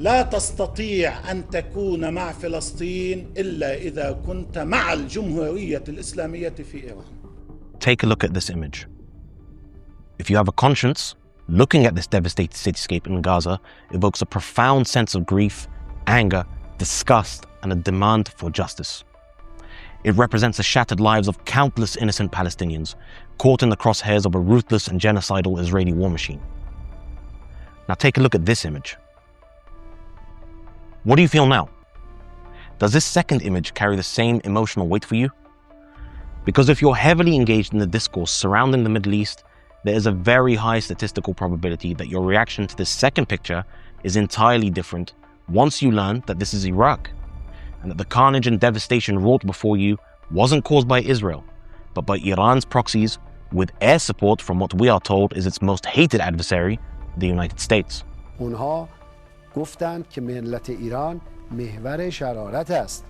لا تستطيع أن تكون مع فلسطين إلا إذا كنت مع الجمهورية الإسلامية في إيران. Take a look at this image. If you have a conscience, looking at this devastated cityscape in Gaza evokes a profound sense of grief, anger, disgust, and a demand for justice. It represents the shattered lives of countless innocent Palestinians caught in the crosshairs of a ruthless and genocidal Israeli war machine. Now take a look at this image. What do you feel now? Does this second image carry the same emotional weight for you? Because if you're heavily engaged in the discourse surrounding the Middle East, there is a very high statistical probability that your reaction to this second picture is entirely different once you learn that this is Iraq, and that the carnage and devastation wrought before you wasn't caused by Israel, but by Iran's proxies with air support from what we are told is its most hated adversary, the United States. اونها گفتند که ملت ایران محور شرارت است.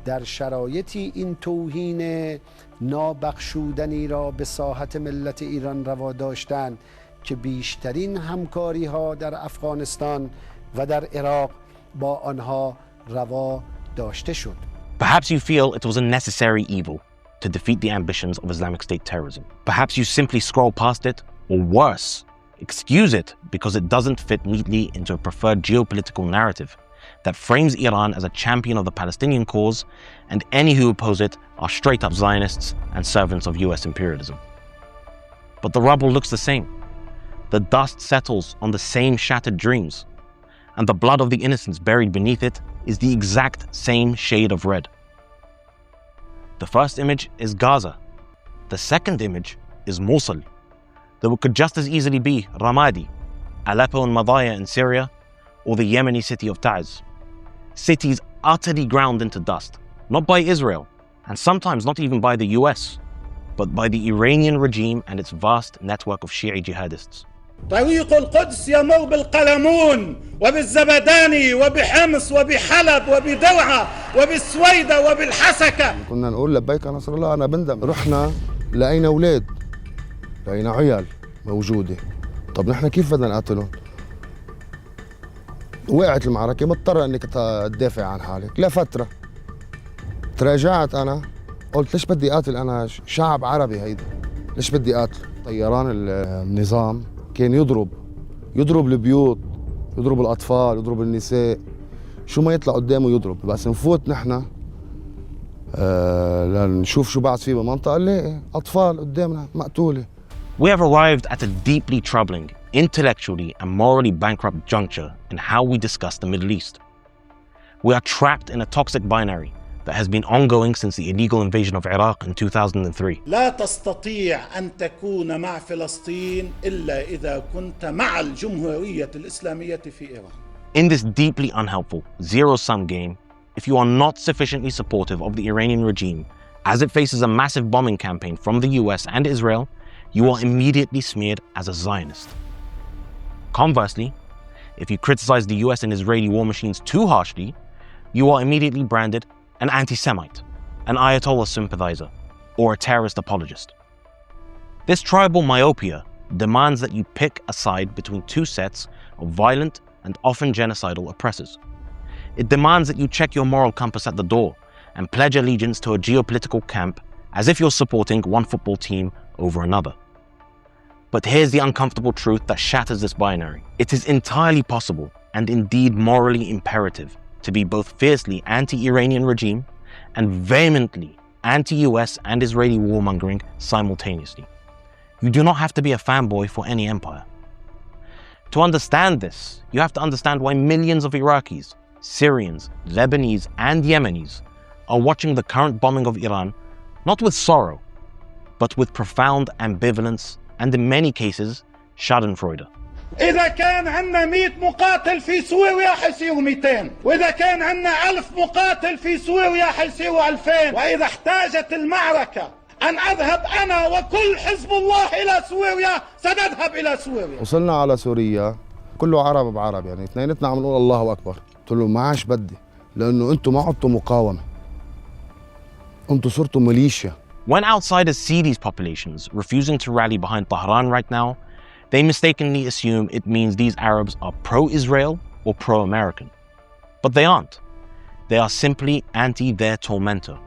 در شرایطی این توهین نابخشودنی را به ساحت ملت ایران روا داشتند که بیشترین همکاری ها در افغانستان و در عراق با آنها روا داشته شد. Perhaps you feel it was a necessary evil to defeat the ambitions of Islamic State terrorism. Perhaps you simply scroll past it, or worse, excuse it because it doesn't fit neatly into a preferred geopolitical narrative that frames Iran as a champion of the Palestinian cause, and any who oppose it are straight-up Zionists and servants of US imperialism. But the rubble looks the same. The dust settles on the same shattered dreams, and the blood of the innocents buried beneath it is the exact same shade of red. The first image is Gaza. The second image is Mosul. Though it could just as easily be Ramadi, Aleppo and Madaya in Syria, or the Yemeni city of Taiz. Cities utterly ground into dust, not by Israel, and sometimes not even by the US, but by the Iranian regime and its vast network of Shi'i jihadists. طريق القدس يمر بالقلمون وبالزبداني وبحمص وبحلب وبدرعا وبالسويدة وبالحسكة. كنا نقول لبيك يا نصر الله أنا بندم. رحنا لقينا أولاد، لقينا عيال موجودة. طب نحن كيف بدنا نقاتلهم؟ وقعت المعركة مضطر انك تدافع عن حالك لفترة. تراجعت انا قلت ليش بدي قاتل انا شعب عربي هيدا؟ ليش بدي قاتل؟ طيران النظام كان يضرب البيوت، يضرب الاطفال، يضرب النساء، شو ما يطلع قدامه يضرب. بس نفوت نحن لنشوف شو بعد فيه بالمنطقة نلاقي اطفال قدامنا مقتولة. We have arrived at a deeply troubling, intellectually and morally bankrupt juncture in how we discuss the Middle East. We are trapped in a toxic binary that has been ongoing since the illegal invasion of Iraq in 2003. لا تستطيع أن تكون مع فلسطين إلا إذا كنت مع الجمهورية الإسلامية في إيران. In this deeply unhelpful, zero-sum game, if you are not sufficiently supportive of the Iranian regime as it faces a massive bombing campaign from the US and Israel, you are immediately smeared as a Zionist. Conversely, if you criticize the US and Israeli war machines too harshly, you are immediately branded an anti-Semite, an Ayatollah sympathizer, or a terrorist apologist. This tribal myopia demands that you pick a side between two sets of violent and often genocidal oppressors. It demands that you check your moral compass at the door and pledge allegiance to a geopolitical camp as if you're supporting one football team over another. But here's the uncomfortable truth that shatters this binary. It is entirely possible, and indeed morally imperative, to be both fiercely anti-Iranian regime and vehemently anti-US and Israeli warmongering simultaneously. You do not have to be a fanboy for any empire. To understand this, you have to understand why millions of Iraqis, Syrians, Lebanese, and Yemenis are watching the current bombing of Iran not with sorrow, but with profound ambivalence and in many cases, schadenfreude. إذا كان عندنا 100 مقاتل في سوريا حيصيروا 200، وإذا كان عندنا 1000 مقاتل في سوريا حيصيروا 2000، وإذا احتاجت المعركة أن أذهب أنا وكل حزب الله إلى سوريا سنذهب إلى سوريا. وصلنا على سوريا كله عرب بعرب، يعني اثنيناتنا عم نقول الله أكبر. قلت له ما عادش بدي، لأنه أنتم ما عدتوا مقاومة، أنتم صرتوا ميليشيا. When outsiders see these populations refusing to rally behind Tehran right now, they mistakenly assume it means these Arabs are pro-Israel or pro-American. But they aren't. They are simply anti their tormentor.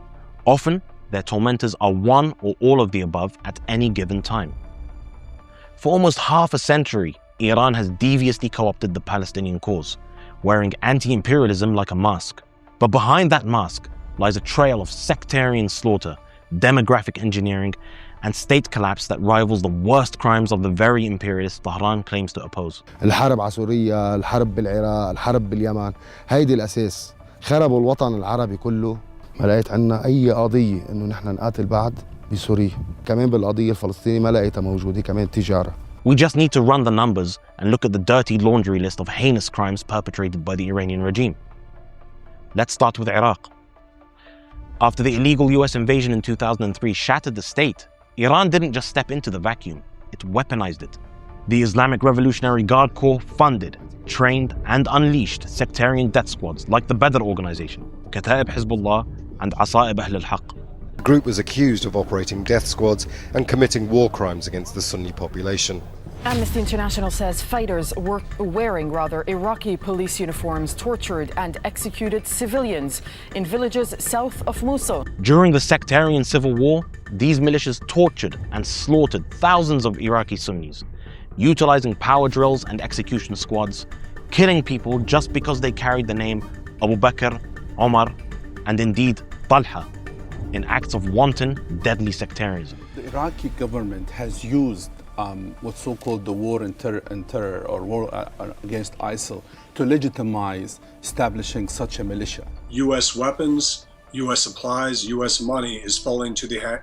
Often, their tormentors are one or all of the above at any given time. For almost half a century, Iran has deviously co-opted the Palestinian cause, wearing anti-imperialism like a mask. But behind that mask lies a trail of sectarian slaughter, demographic engineering, and state collapse that rivals the worst crimes of the very imperialist Tehran claims to oppose. الحرب على سوريا، الحرب بالعراق، الحرب باليمن، هيدي الأساس. خربوا الوطن العربي كله. ما لقيت عنا أي قضية إنه نحن نقاتل بعد بسوريا. كمان بالقضية الفلسطينية ما لقيتها موجودة، كمان تجارة. We just need to run the numbers and look at the dirty laundry list of heinous crimes perpetrated by the Iranian regime. Let's start with Iraq. After the illegal US invasion in 2003 shattered the state, Iran didn't just step into the vacuum, it weaponized it. The Islamic Revolutionary Guard Corps funded, trained, and unleashed sectarian death squads like the Badr organization, Kataib Hezbollah, and Asaib Ahl al-Haq. The group was accused of operating death squads and committing war crimes against the Sunni population. Amnesty International says fighters wearing Iraqi police uniforms tortured and executed civilians in villages south of Mosul. During the sectarian civil war, these militias tortured and slaughtered thousands of Iraqi Sunnis, utilizing power drills and execution squads, killing people just because they carried the name Abu Bakr, Omar, and indeed Talha, in acts of wanton, deadly sectarianism. The Iraqi government has used what's so-called the war in terror or war against ISIL to legitimize establishing such a militia. U.S. weapons, U.S. supplies, U.S. money is falling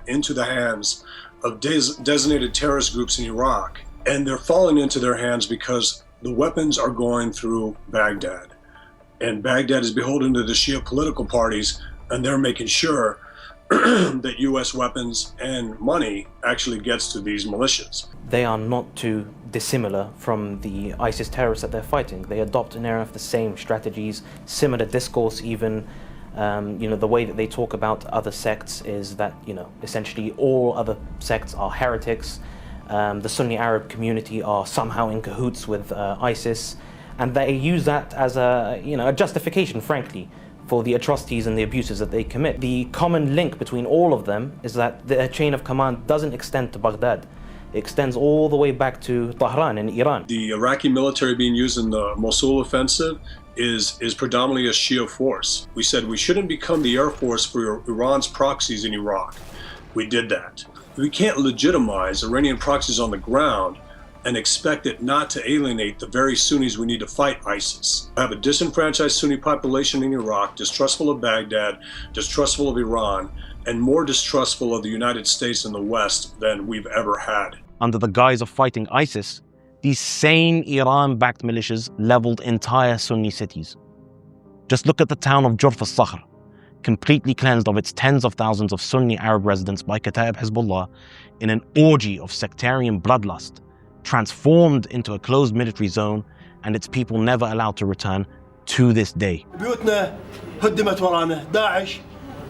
into the hands of designated terrorist groups in Iraq. And they're falling into their hands because the weapons are going through Baghdad. And Baghdad is beholden to the Shia political parties, and they're making sure that U.S. weapons and money actually gets to these militias. They are not too dissimilar from the ISIS terrorists that they're fighting. They adopt and of the same strategies, similar discourse even. The way that they talk about other sects is that, essentially all other sects are heretics. The Sunni Arab community are somehow in cahoots with ISIS, and they use that as a justification, frankly, for the atrocities and the abuses that they commit. The common link between all of them is that their chain of command doesn't extend to Baghdad. It extends all the way back to Tehran in Iran. The Iraqi military being used in the Mosul offensive is predominantly a Shia force. We said we shouldn't become the air force for Iran's proxies in Iraq. We did that. We can't legitimize Iranian proxies on the ground and expect it not to alienate the very Sunnis we need to fight ISIS. We have a disenfranchised Sunni population in Iraq, distrustful of Baghdad, distrustful of Iran, and more distrustful of the United States and the West than we've ever had. Under the guise of fighting ISIS, these same Iran-backed militias leveled entire Sunni cities. Just look at the town of Jurf al-Sakhr, completely cleansed of its tens of thousands of Sunni Arab residents by Kataib Hezbollah in an orgy of sectarian bloodlust, transformed into a closed military zone, and its people never allowed to return to this day. بيوتنا هدمت ورانا، داعش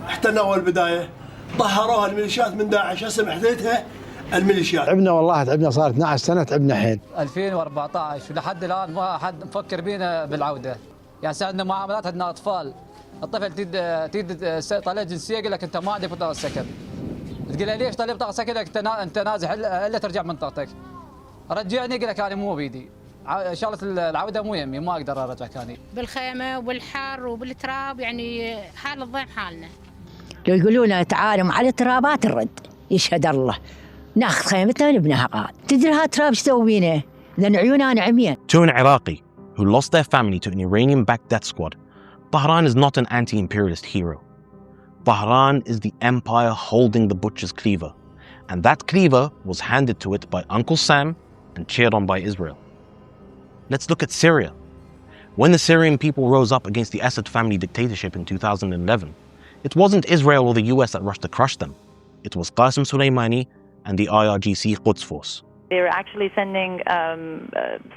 احتلوا أول بداية، طهروها الميليشيات من داعش، هسه محتلتها الميليشيات. تعبنا والله، تعبنا صار 12 سنة تعبنا حيل. 2014 ولحد الآن ما حد مفكر بينا بالعودة. يعني عندنا معاملات، عندنا أطفال. الطفل تريد طلع جنسية يقول لك أنت ما عندك بطاقة سكن. تقول له ليش طلع بطاقة سكن؟ لك أنت نازح إلا ترجع منطقتك. رجعني يقول لك أنا مو بيدي. شغلة العودة مو يمي، ما أقدر أرجع كاني. بالخيمة وبالحر وبالتراب، يعني حال الضيم حالنا. لو يقولون تعالوا على الترابات الرد، يشهد الله. ناخذ خيمتنا ونبنيها قاعد. تدري هالتراب ايش تسوي بينه؟ لأن عيوننا عميان. To an Iraqi who lost their family to an Iranian-backed death squad, Tehran is not an anti-imperialist hero. Tehran is the empire holding the butcher's cleaver, and that cleaver was handed to it by Uncle Sam and cheered on by Israel. Let's look at Syria. When the Syrian people rose up against the Assad family dictatorship in 2011, it wasn't Israel or the US that rushed to crush them. It was Qasem Soleimani and the IRGC Quds force. They were actually sending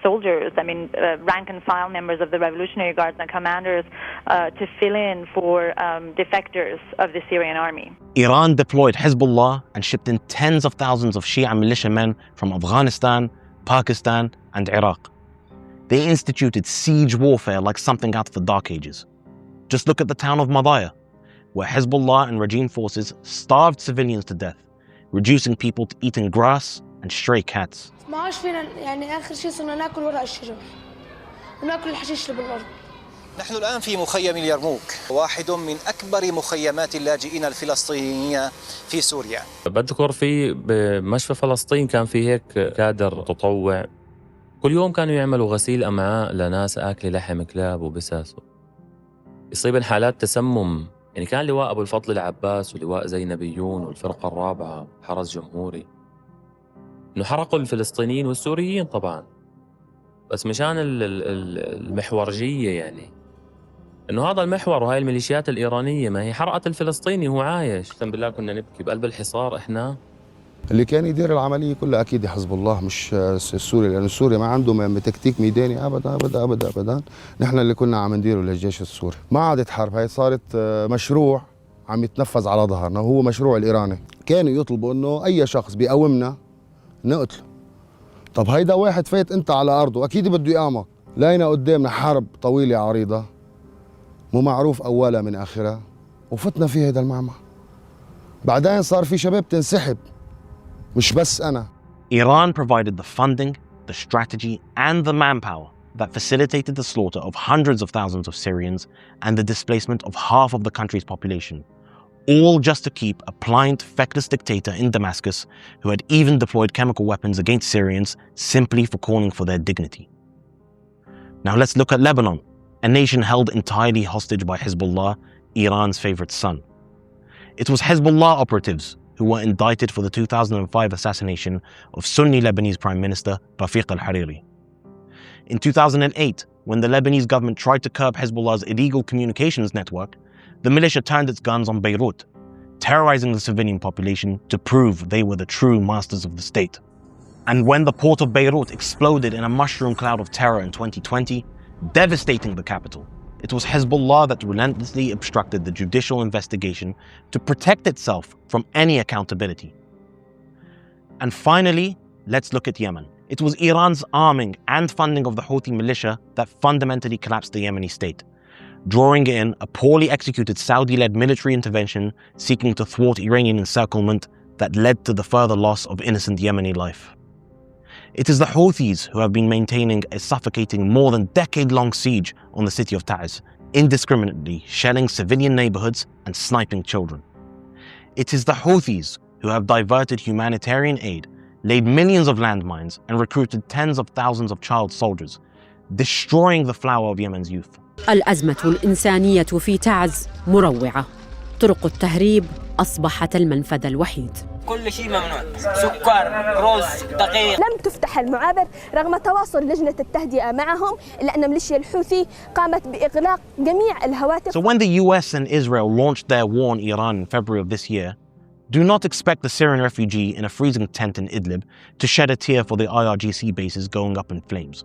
soldiers, rank and file members of the Revolutionary Guards and commanders to fill in for defectors of the Syrian army. Iran deployed Hezbollah and shipped in tens of thousands of Shia militiamen from Afghanistan, Pakistan, and Iraq. They instituted siege warfare like something out of the Dark Ages. Just look at the town of Madaya, where Hezbollah and regime forces starved civilians to death, reducing people to eating grass and stray cats. ما عادش فينا يعني آخر شيء صرنا ناكل ورق الشجر وناكل الحشيش اللي بالأرض. نحن الآن في مخيم اليرموك، واحد من أكبر مخيمات اللاجئين الفلسطينيين في سوريا. بذكر في بمشفى فلسطين كان في هيك كادر تطوع، كل يوم كانوا يعملوا غسيل أمعاء لناس آكل لحم كلاب وبساسه. يصيبن حالات تسمم، يعني كان لواء أبو الفضل العباس ولواء زينبيون والفرقة الرابعة حرس جمهوري إنه حرقوا الفلسطينيين والسوريين طبعاً، بس مشان المحورجية، يعني إنه هذا المحور وهاي الميليشيات الإيرانية ما هي حرقت الفلسطيني وهو عايش. أقسم بالله كنا نبكي بقلب الحصار إحنا. اللي كان يدير العملية كلها أكيد حزب الله مش السوري، لأن سوريا ما عنده تكتيك ميداني أبدا أبدا أبدا أبدا. نحن اللي كنا عم نديره للجيش السوري. ما عادت حرب، هاي صارت مشروع عم يتنفذ على ظهرنا، وهو مشروع الإيراني. كانوا يطلبوا إنه أي شخص بيقاومنا نقتله. طب هيدا واحد فايت أنت على أرضه أكيد بده يقامك. لقينا قدامنا حرب طويلة عريضة مو معروف أولها من آخرها، وفتنا في هذا المعمعة. بعدين صار في شباب تنسحب، مش بس أنا. Iran provided the funding, the strategy, and the manpower that facilitated the slaughter of hundreds of thousands of Syrians and the displacement of half of the country's population, all just to keep a pliant, feckless dictator in Damascus who had even deployed chemical weapons against Syrians simply for calling for their dignity. Now let's look at Lebanon, a nation held entirely hostage by Hezbollah, Iran's favorite son. It was Hezbollah operatives who were indicted for the 2005 assassination of Sunni Lebanese Prime Minister Rafiq al-Hariri. In 2008, when the Lebanese government tried to curb Hezbollah's illegal communications network, the militia turned its guns on Beirut, terrorizing the civilian population to prove they were the true masters of the state. And when the port of Beirut exploded in a mushroom cloud of terror in 2020, devastating the capital, it was Hezbollah that relentlessly obstructed the judicial investigation to protect itself from any accountability. And finally, let's look at Yemen. It was Iran's arming and funding of the Houthi militia that fundamentally collapsed the Yemeni state, drawing in a poorly executed Saudi-led military intervention seeking to thwart Iranian encirclement that led to the further loss of innocent Yemeni life. It is the Houthis who have been maintaining a suffocating more than decade-long siege on the city of Taiz, indiscriminately shelling civilian neighborhoods and sniping children. It is the Houthis who have diverted humanitarian aid, laid millions of landmines, and recruited tens of thousands of child soldiers, destroying the flower of Yemen's youth. الأزمة الإنسانية في تعز مروعة. طرق التهريب أصبحت المنفذ الوحيد. كل شيء ممنوع، سكر، رز، دقيق. لم تفتح المعابر رغم تواصل لجنة التهدئة معهم، إلا أن ميليشيا الحوثي قامت بإغلاق جميع الهواتف. So when the US and Israel launched their war on Iran in February of this year, do not expect the Syrian refugee in a freezing tent in Idlib to shed a tear for the IRGC bases going up in flames.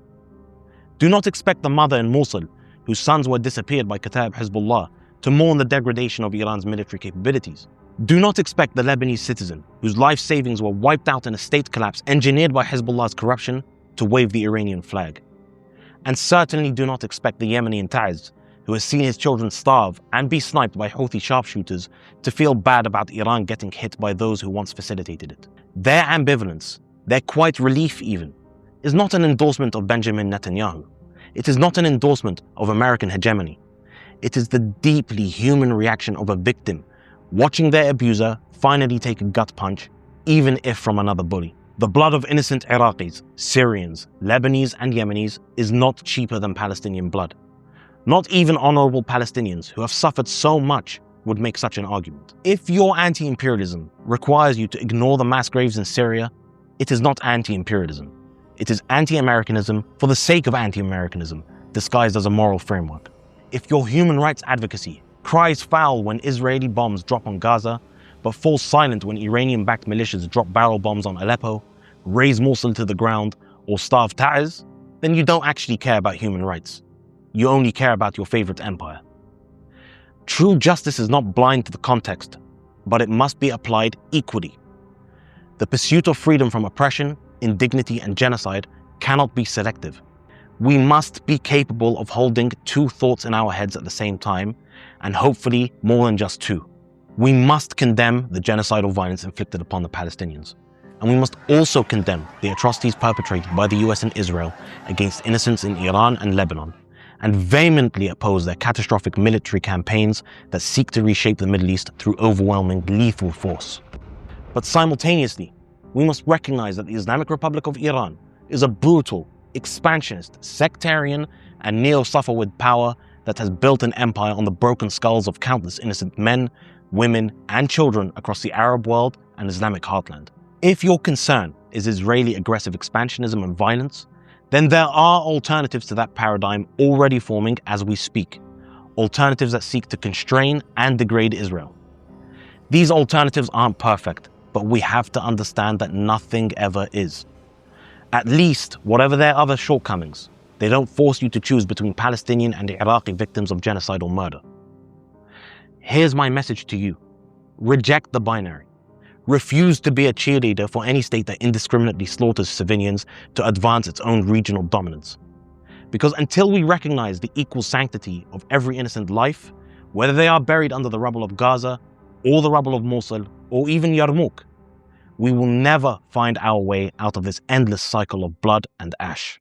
Do not expect the mother in Mosul, whose sons were disappeared by Kataib Hezbollah, to mourn the degradation of Iran's military capabilities. Do not expect the Lebanese citizen, whose life savings were wiped out in a state collapse engineered by Hezbollah's corruption, to wave the Iranian flag. And certainly do not expect the Yemeni in Taiz, who has seen his children starve and be sniped by Houthi sharpshooters, to feel bad about Iran getting hit by those who once facilitated it. Their ambivalence, their quiet relief even, is not an endorsement of Benjamin Netanyahu. It is not an endorsement of American hegemony. It is the deeply human reaction of a victim watching their abuser finally take a gut punch, even if from another bully. The blood of innocent Iraqis, Syrians, Lebanese, and Yemenis is not cheaper than Palestinian blood. Not even honorable Palestinians who have suffered so much would make such an argument. If your anti-imperialism requires you to ignore the mass graves in Syria, it is not anti-imperialism. It is anti-Americanism for the sake of anti-Americanism, disguised as a moral framework. If your human rights advocacy cries foul when Israeli bombs drop on Gaza, but falls silent when Iranian-backed militias drop barrel bombs on Aleppo, raze Mosul to the ground, or starve Taiz, then you don't actually care about human rights. You only care about your favorite empire. True justice is not blind to the context, but it must be applied equally. The pursuit of freedom from oppression, indignity, and genocide cannot be selective. We must be capable of holding two thoughts in our heads at the same time, and hopefully more than just two. We must condemn the genocidal violence inflicted upon the Palestinians. And we must also condemn the atrocities perpetrated by the US and Israel against innocents in Iran and Lebanon, and vehemently oppose their catastrophic military campaigns that seek to reshape the Middle East through overwhelming lethal force. But simultaneously, we must recognize that the Islamic Republic of Iran is a brutal, expansionist, sectarian, and neo-Safavid power that has built an empire on the broken skulls of countless innocent men, women, and children across the Arab world and Islamic heartland. If your concern is Israeli aggressive expansionism and violence, then there are alternatives to that paradigm already forming as we speak. Alternatives that seek to constrain and degrade Israel. These alternatives aren't perfect, but we have to understand that nothing ever is. At least, whatever their other shortcomings, they don't force you to choose between Palestinian and Iraqi victims of genocidal murder. Here's my message to you. Reject the binary. Refuse to be a cheerleader for any state that indiscriminately slaughters civilians to advance its own regional dominance. Because until we recognize the equal sanctity of every innocent life, whether they are buried under the rubble of Gaza, or the rubble of Mosul, or even Yarmouk, we will never find our way out of this endless cycle of blood and ash.